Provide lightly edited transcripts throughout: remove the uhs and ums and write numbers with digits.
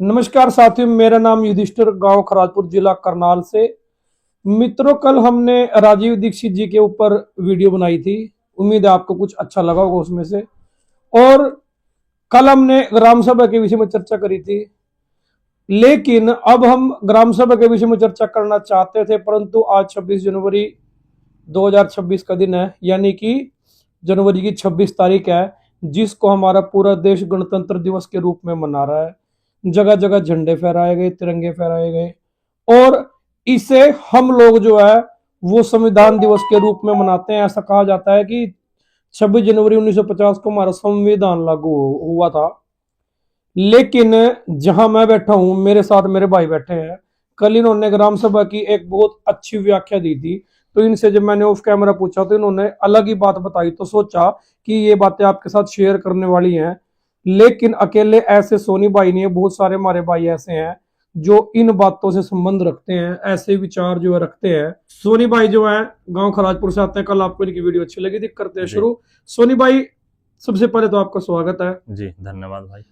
नमस्कार साथियों, मेरा नाम युधिष्ठिर, गांव खराजपुर, जिला करनाल से। मित्रों, कल हमने राजीव दीक्षित जी के ऊपर वीडियो बनाई थी। उम्मीद है आपको कुछ अच्छा लगा होगा उसमें से। और कल हमने ग्राम सभा के विषय में चर्चा करी थी, लेकिन अब हम ग्राम सभा के विषय में चर्चा करना चाहते थे, परंतु आज 26 जनवरी 2026 का दिन है, यानी कि जनवरी की 26 तारीख है, जिसको हमारा पूरा देश गणतंत्र दिवस के रूप में मना रहा है। जगह जगह झंडे फहराए गए, तिरंगे फहराए गए, और इसे हम लोग जो है वो संविधान दिवस के रूप में मनाते हैं। ऐसा कहा जाता है कि 26 जनवरी 1950 को हमारा संविधान लागू हुआ था। लेकिन जहां मैं बैठा हूं, मेरे साथ मेरे भाई बैठे हैं। कल इन्होंने ग्राम सभा की एक बहुत अच्छी व्याख्या दी थी, तो इनसे जब मैंने ऑफ कैमरा पूछा तो इन्होंने अलग ही बात बताई, तो सोचा कि ये बातें आपके साथ शेयर करने वाली हैं। लेकिन अकेले ऐसे सोनी भाई नहीं है, बहुत सारे हमारे भाई ऐसे हैं जो इन बातों से संबंध रखते हैं, ऐसे विचार जो है रखते हैं। सोनी भाई जो है गांव खराजपुर से आते हैं। कल आपको इनकी वीडियो अच्छी लगी थी, करते हैं शुरू। सोनी भाई, सबसे पहले तो आपका स्वागत है जी। धन्यवाद भाई।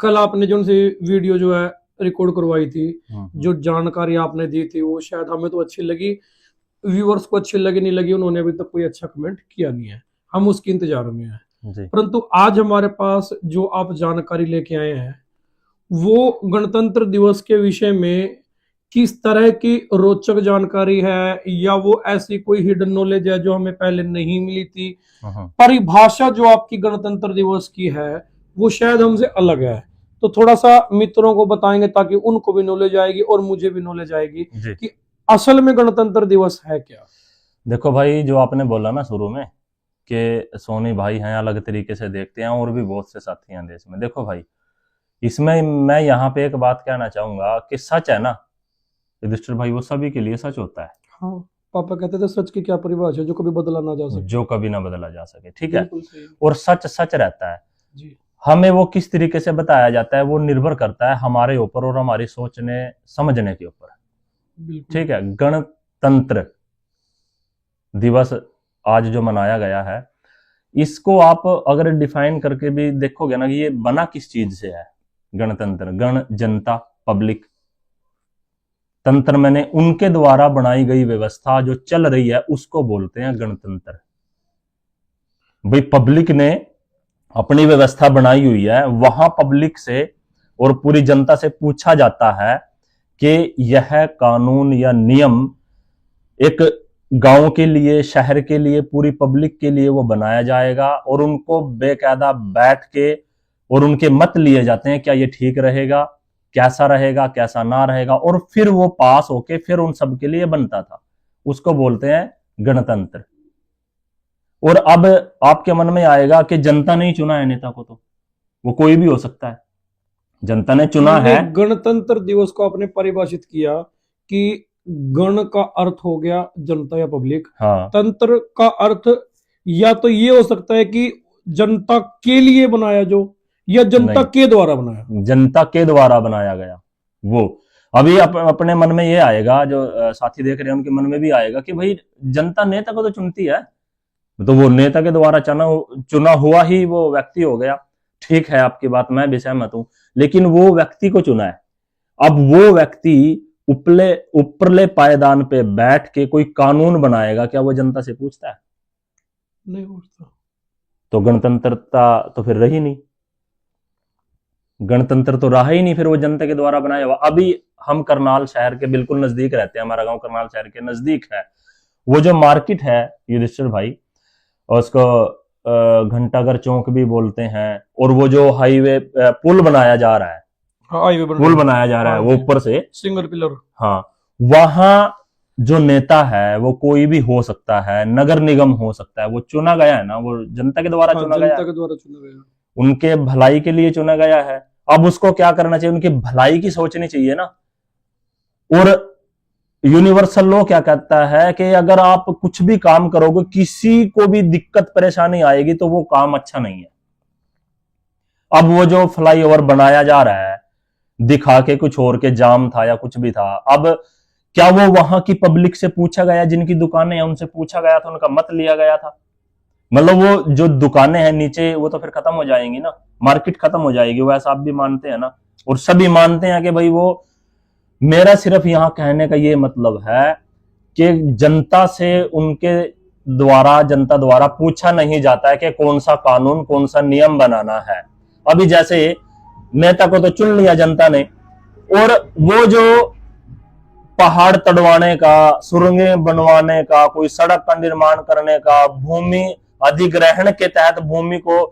कल आपने जो उनसे वीडियो जो है रिकॉर्ड करवाई थी, जो जानकारी आपने दी थी, वो शायद हमें तो अच्छी लगी, व्यूअर्स को अच्छी लगी नहीं लगी, उन्होंने अभी तक कोई अच्छा कमेंट किया नहीं है, हम उसके इंतजार में हैं। परंतु आज हमारे पास जो आप जानकारी लेके आए हैं वो गणतंत्र दिवस के विषय में किस तरह की रोचक जानकारी है, या वो ऐसी कोई हिडन नॉलेज है जो हमें पहले नहीं मिली थी? परिभाषा जो आपकी गणतंत्र दिवस की है वो शायद हमसे अलग है, तो थोड़ा सा मित्रों को बताएंगे ताकि उनको भी नॉलेज आएगी और मुझे भी नॉलेज आएगी कि असल में गणतंत्र दिवस है क्या। देखो भाई, जो आपने बोला ना शुरू में कि सोनी भाई हैं, अलग तरीके से देखते हैं, और भी बहुत से साथी हैं देश में। देखो भाई, इसमें मैं यहाँ पे एक बात कहना चाहूंगा कि सच है ना युधिष्ठिर भाई, वो सभी के लिए सच होता है। हाँ, पापा कहते थे सच की क्या परिभाषा है, जो कभी बदला ना जा सके। जो कभी ना बदला जा सके, ठीक है। और सच सच रहता है जी। हमें वो किस तरीके से बताया जाता है वो निर्भर करता है हमारे ऊपर और हमारी सोचने समझने के ऊपर, ठीक है। गणतंत्र दिवस आज जो मनाया गया है, इसको आप अगर डिफाइन करके भी देखोगे ना कि ये बना किस चीज से है। गणतंत्र, गण जनता, पब्लिक, तंत्र मैंने उनके द्वारा बनाई गई व्यवस्था जो चल रही है उसको बोलते हैं गणतंत्र। भाई, पब्लिक ने अपनी व्यवस्था बनाई हुई है, वहां पब्लिक से और पूरी जनता से पूछा जाता है कि यह कानून या नियम एक गांव के लिए, शहर के लिए, पूरी पब्लिक के लिए वो बनाया जाएगा, और उनको बेकायदा बैठ के और उनके मत लिए जाते हैं, क्या ये ठीक रहेगा, कैसा रहेगा, कैसा ना रहेगा, और फिर वो पास होके फिर उन सब के लिए बनता था। उसको बोलते हैं गणतंत्र। और अब आपके मन में आएगा कि जनता ने ही चुना है नेता को, तो वो कोई भी हो सकता है, जनता ने चुना है। गणतंत्र दिवस को आपने परिभाषित किया कि गण का अर्थ हो गया जनता या पब्लिक। हाँ। तंत्र का अर्थ या तो ये हो सकता है कि जनता के लिए बनाया जो, या जनता के द्वारा बनाया। जनता के द्वारा बनाया गया वो। अभी अपने मन में ये आएगा, जो साथी देख रहे हैं उनके मन में भी आएगा कि भाई जनता नेता को तो चुनती है, तो वो नेता के द्वारा चुना हुआ ही वो व्यक्ति हो गया। ठीक है, आपकी बात मैं भी सहमत हूं, लेकिन वो व्यक्ति को चुना है। अब वो व्यक्ति ऊपरले पायदान पे बैठ के कोई कानून बनाएगा, क्या वो जनता से पूछता है? नहीं पूछता। तो गणतंत्रता तो फिर रही नहीं, गणतंत्र तो रहा ही नहीं, फिर वो जनता के द्वारा बनाया हुआ। अभी हम करनाल शहर के बिल्कुल नजदीक रहते हैं, हमारा गांव करनाल शहर के नजदीक है। वो जो मार्केट है युधिष्ठिर भाई, और उसको घंटाघर चौक भी बोलते हैं, और वो जो हाईवे पुल बनाया जा रहा है, पुल बनाया जा रहा है, वो ऊपर से सिंगल पिलर, हाँ, वहां जो नेता है वो कोई भी हो सकता है, नगर निगम हो सकता है, वो चुना गया है ना, वो जनता के द्वारा चुना गया, जनता के द्वारा चुना गया, उनके भलाई के लिए चुना गया है। अब उसको क्या करना चाहिए, उनकी भलाई की सोचनी चाहिए ना। और यूनिवर्सल लॉ क्या कहता है कि अगर आप कुछ भी काम करोगे, किसी को भी दिक्कत परेशानी आएगी, तो वो काम अच्छा नहीं है। अब वो जो फ्लाईओवर बनाया जा रहा है, दिखा के कुछ और के जाम था या कुछ भी था, अब क्या वो वहां की पब्लिक से पूछा गया, जिनकी दुकानें हैं उनसे पूछा गया था, उनका मत लिया गया था? मतलब वो जो दुकानें हैं नीचे, वो तो फिर खत्म हो जाएंगी ना, मार्केट खत्म हो जाएगी, वो ऐसा आप भी मानते हैं ना। और सभी मानते हैं कि भाई वो, मेरा सिर्फ यहां कहने का ये मतलब है कि जनता से उनके द्वारा, जनता द्वारा पूछा नहीं जाता है कि कौन सा कानून, कौन सा नियम बनाना है। अभी जैसे नेता को तो चुन लिया जनता ने, और वो जो पहाड़ तड़वाने का, सुरंगें बनवाने का, कोई सड़क का निर्माण करने का, भूमि अधिग्रहण के तहत भूमि को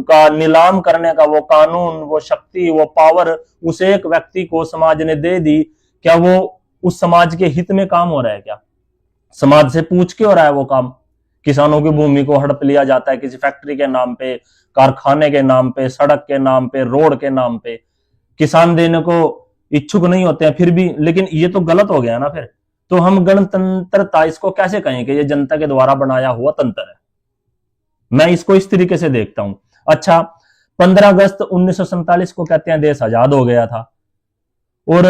का नीलाम करने का वो कानून, वो शक्ति, वो पावर उस एक व्यक्ति को समाज ने दे दी, क्या वो उस समाज के हित में काम हो रहा है? क्या समाज से पूछ के हो रहा है वो काम? किसानों की भूमि को हड़प लिया जाता है किसी फैक्ट्री के नाम पे, कारखाने के नाम पे, सड़क के नाम पे, रोड के नाम पे। किसान देने को इच्छुक नहीं होते हैं फिर भी, लेकिन ये तो गलत हो गया ना फिर। तो हम गणतंत्रता इसको कैसे कहें कि ये जनता के द्वारा बनाया हुआ तंत्र है? मैं इसको इस तरीके से देखता हूं। अच्छा, 15 अगस्त 1947 को कहते हैं देश आजाद हो गया था, और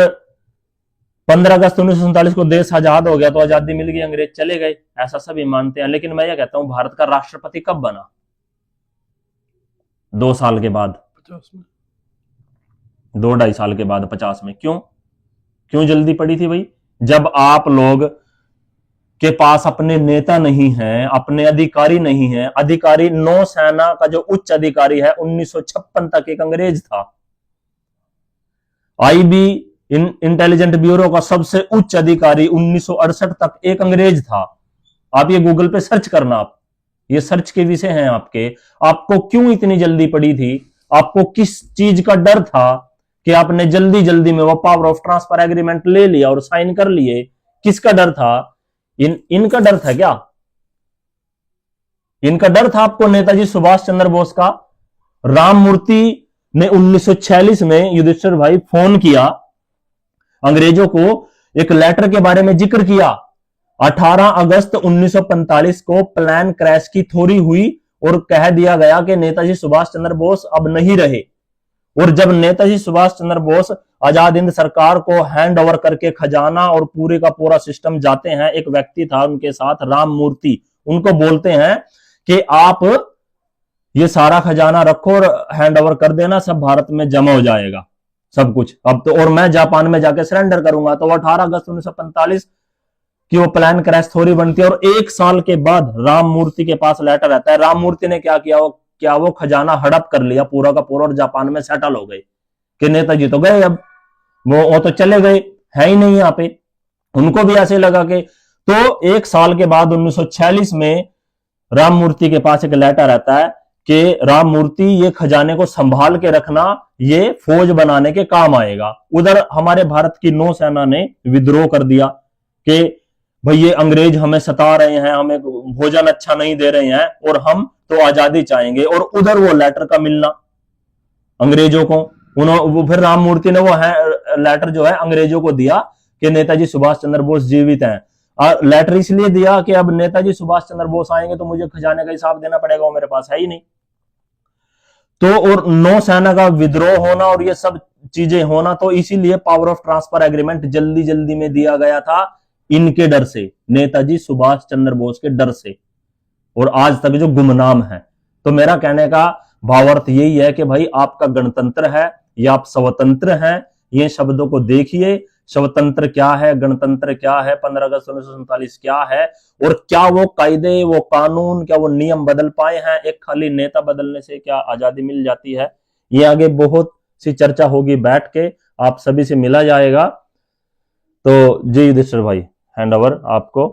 15 अगस्त 1947 को देश आजाद हो गया तो आजादी मिल गई, अंग्रेज चले गए, ऐसा सभी मानते हैं। लेकिन मैं ये कहता हूं, भारत का राष्ट्रपति कब बना? 2 साल के बाद, 2-2.5 साल के बाद, 50 में। क्यों जल्दी पड़ी थी भाई? जब आप लोग के पास अपने नेता नहीं हैं, अपने अधिकारी नहीं हैं। अधिकारी, नौसेना का जो उच्च अधिकारी है 1956 तक एक अंग्रेज था। आईबी इंटेलिजेंट ब्यूरो का सबसे उच्च अधिकारी 1968 तक एक अंग्रेज था। आप ये गूगल पे सर्च करना, आप ये सर्च के विषय हैं आपके। आपको क्यों इतनी जल्दी पड़ी थी? आपको किस चीज का डर था कि आपने जल्दी जल्दी में वो पावर ऑफ ट्रांसफर एग्रीमेंट ले लिया और साइन कर लिए? किसका डर था? इनका डर था क्या? इनका डर था आपको नेताजी सुभाष चंद्र बोस का। राममूर्ति ने 1946 में युधिष्ठिर भाई फोन किया अंग्रेजों को, एक लेटर के बारे में जिक्र किया। 18 अगस्त 1945 को प्लान क्रैश की थ्योरी हुई और कह दिया गया कि नेताजी सुभाष चंद्र बोस अब नहीं रहे। और जब नेताजी सुभाष चंद्र बोस आजाद हिंद सरकार को हैंड ओवर करके खजाना और पूरे का पूरा सिस्टम जाते हैं, एक व्यक्ति था उनके साथ, राममूर्ति, उनको बोलते हैं कि आप ये सारा खजाना रखो और हैंड ओवर कर देना, सब भारत में जमा हो जाएगा सब कुछ अब तो, और मैं जापान में जाके सरेंडर करूंगा। तो 18 अगस्त 1945 की वो प्लान क्रैश थ्योरी बनती है, और 1 साल के बाद राममूर्ति के पास लेटर आता है। राममूर्ति ने क्या किया? वो खजाना हड़प कर लिया पूरा का पूरा और जापान में सेटल हो गए कि नेताजी तो गए, अब वो तो चले गए, है ही नहीं यहाँ पे। उनको भी ऐसे लगा कि, तो 1 साल के बाद 1946 में राममूर्ति के पास एक लेटर आता है कि राममूर्ति, ये खजाने को संभाल के रखना, ये फौज बनाने के काम आएगा। उधर हमारे भारत की नौसेना ने विद्रोह कर दिया कि भाई ये अंग्रेज हमें सता रहे हैं, हमें भोजन अच्छा नहीं दे रहे हैं और हम तो आजादी चाहेंगे। और उधर वो लेटर का मिलना अंग्रेजों को, वो फिर राममूर्ति ने वो लेटर जो है अंग्रेजों को दिया कि नेताजी सुभाष चंद्र बोस जीवित हैं। लेटर इसलिए दिया कि अब नेताजी सुभाष चंद्र बोस आएंगे तो मुझे खजाने का हिसाब देना पड़ेगा, वो मेरे पास है ही नहीं। तो और नौसेना का विद्रोह होना और ये सब चीजें होना, तो इसीलिए पावर ऑफ ट्रांसफर एग्रीमेंट जल्दी जल्दी में दिया गया था, इनके डर से, नेताजी सुभाष चंद्र बोस के डर से, और आज तक जो गुमनाम है। तो मेरा कहने का भावार्थ यही है कि भाई आपका गणतंत्र है या आप स्वतंत्र हैं, ये शब्दों को देखिए। स्वतंत्र क्या है, गणतंत्र क्या है, 15 अगस्त 1947 क्या है, और क्या वो कायदे, वो कानून, क्या वो नियम बदल पाए हैं? एक खाली नेता बदलने से क्या आजादी मिल जाती है? ये आगे बहुत सी चर्चा होगी, बैठ के आप सभी से मिला जाएगा। तो जी युधिष्ठिर भाई, हैंड ओवर आपको,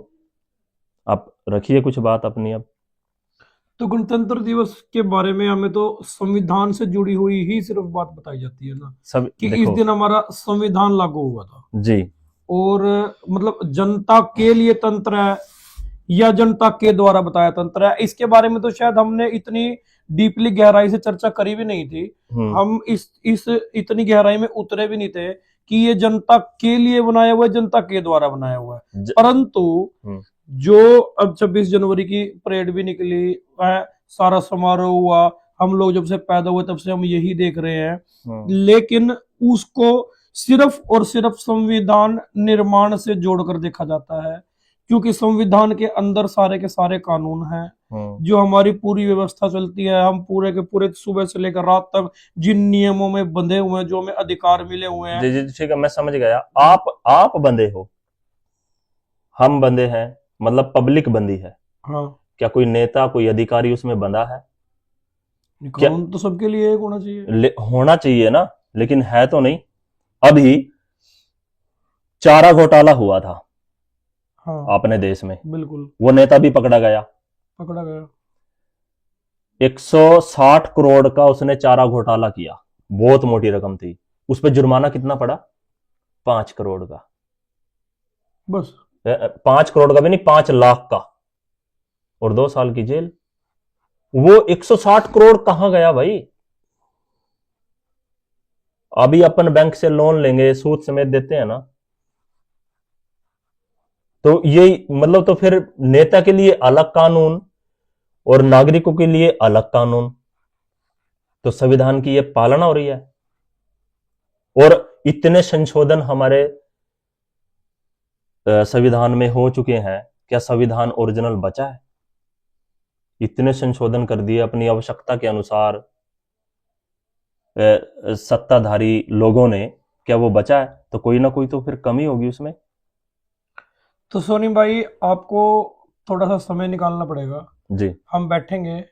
आप रखिए कुछ बात अपनी। अब तो गणतंत्र दिवस के बारे में हमें तो संविधान से जुड़ी हुई ही सिर्फ बात बताई जाती है ना, सब कि इस दिन हमारा संविधान लागू हुआ था जी, और मतलब जनता के लिए तंत्र है या जनता के द्वारा बताया तंत्र है, इसके बारे में तो शायद हमने इतनी डीपली गहराई से चर्चा करी भी नहीं थी। हम इस इतनी गहराई में उतरे भी नहीं थे कि ये जनता के लिए बनाया हुआ है, जनता के द्वारा बनाया हुआ है। परंतु जो अब 26 जनवरी की परेड भी निकली है, सारा समारोह हुआ, हम लोग जब से पैदा हुए तब से हम यही देख रहे हैं, लेकिन उसको सिर्फ और सिर्फ संविधान निर्माण से जोड़कर देखा जाता है क्योंकि संविधान के अंदर सारे के सारे कानून हैं, जो हमारी पूरी व्यवस्था चलती है। हम पूरे के पूरे सुबह से लेकर रात तक जिन नियमों में बंधे हुए हैं, जो हमें अधिकार मिले हुए हैं। जी जी ठीक है, मैं समझ गया। आप बंधे हो, हम बंधे हैं, मतलब पब्लिक बंधी है। हाँ, क्या कोई नेता, कोई अधिकारी उसमें बंधा है? कानून तो सबके लिए एक होना चाहिए। होना चाहिए ना, लेकिन है तो नहीं। अभी चारा घोटाला हुआ था हाँ, अपने देश में, बिल्कुल वो नेता भी पकड़ा गया। 160 करोड़ का उसने चारा घोटाला किया, बहुत मोटी रकम थी। उस पर जुर्माना कितना पड़ा? 5 करोड़ का। बस 5 करोड़ का भी नहीं, 5 लाख का, और 2 साल की जेल। वो 160 करोड़ कहां गया भाई? अभी अपन बैंक से लोन लेंगे, सूद समेत देते हैं ना, तो ये मतलब तो फिर नेता के लिए अलग कानून और नागरिकों के लिए अलग कानून। तो संविधान की ये पालना हो रही है। और इतने संशोधन हमारे संविधान में हो चुके हैं, क्या संविधान ओरिजिनल बचा है? इतने संशोधन कर दिए अपनी आवश्यकता के अनुसार सत्ताधारी लोगों ने, क्या वो बचा है? तो कोई ना कोई तो फिर कमी होगी उसमें। तो सोनी भाई, आपको थोड़ा सा समय निकालना पड़ेगा। जी हम बैठेंगे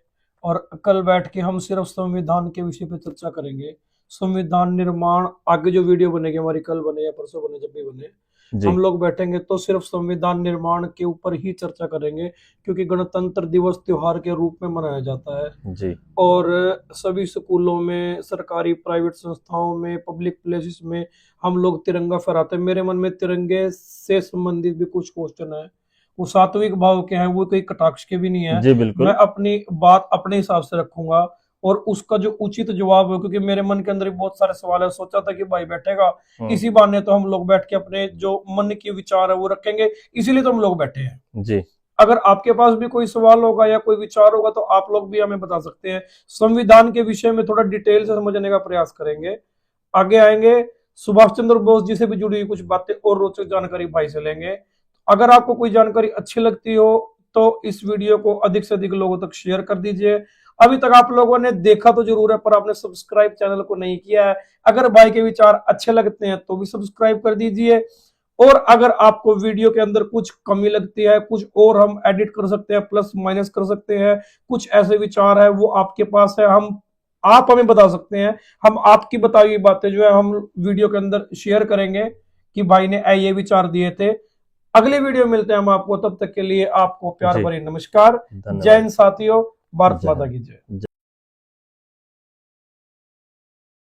और कल बैठ के हम सिर्फ संविधान के विषय पे चर्चा करेंगे। संविधान निर्माण, आगे जो वीडियो बनेगी हमारी, कल बने या परसों बने, जब भी बने, जी हम लोग बैठेंगे तो सिर्फ संविधान निर्माण के ऊपर ही चर्चा करेंगे, क्योंकि गणतंत्र दिवस त्योहार के रूप में मनाया जाता है। जी और सभी स्कूलों में, सरकारी प्राइवेट संस्थाओं में, पब्लिक प्लेसेस में हम लोग तिरंगा फहराते हैं। मेरे मन में तिरंगे से संबंधित भी कुछ क्वेश्चन है, वो सात्विक भाव के हैं, वो कोई कटाक्ष के भी नहीं है। जी बिल्कुल। मैं अपनी बात अपने हिसाब से रखूंगा और उसका जो उचित जवाब है, क्योंकि मेरे मन के अंदर भी बहुत सारे सवाल है। सोचा था कि भाई बैठेगा, इसी बहाने तो हम लोग बैठ के अपने जो मन के विचार है वो रखेंगे, इसीलिए तो हम लोग बैठे हैं। जी अगर आपके पास भी कोई सवाल होगा या कोई विचार होगा तो आप लोग भी हमें बता सकते हैं। संविधान के विषय में थोड़ा डिटेल से समझने का प्रयास करेंगे। आगे आएंगे, सुभाष चंद्र बोस जी से भी जुड़ी हुई कुछ बातें और रोचक जानकारी भाई से लेंगे। अगर आपको कोई जानकारी अच्छी लगती हो तो इस वीडियो को अधिक से अधिक लोगों तक शेयर कर दीजिए। अभी तक आप लोगों ने देखा तो जरूर है, पर आपने सब्सक्राइब चैनल को नहीं किया है। अगर भाई के विचार अच्छे लगते हैं तो भी सब्सक्राइब कर दीजिए। और अगर आपको वीडियो के अंदर कुछ कमी लगती है, कुछ और हम एडिट कर सकते हैं, प्लस माइनस कर सकते हैं, कुछ ऐसे विचार है वो आपके पास है, आप हमें बता सकते हैं। हम आपकी बताई हुई बातें जो है हम वीडियो के अंदर शेयर करेंगे कि भाई ने ये विचार दिए थे। अगले वीडियो मिलते हैं हम आपको, तब तक के लिए आपको प्यार जी भरी नमस्कार। जय धन्यवाद। हिंद साथियों, भारत जय माता हिंद। की जय।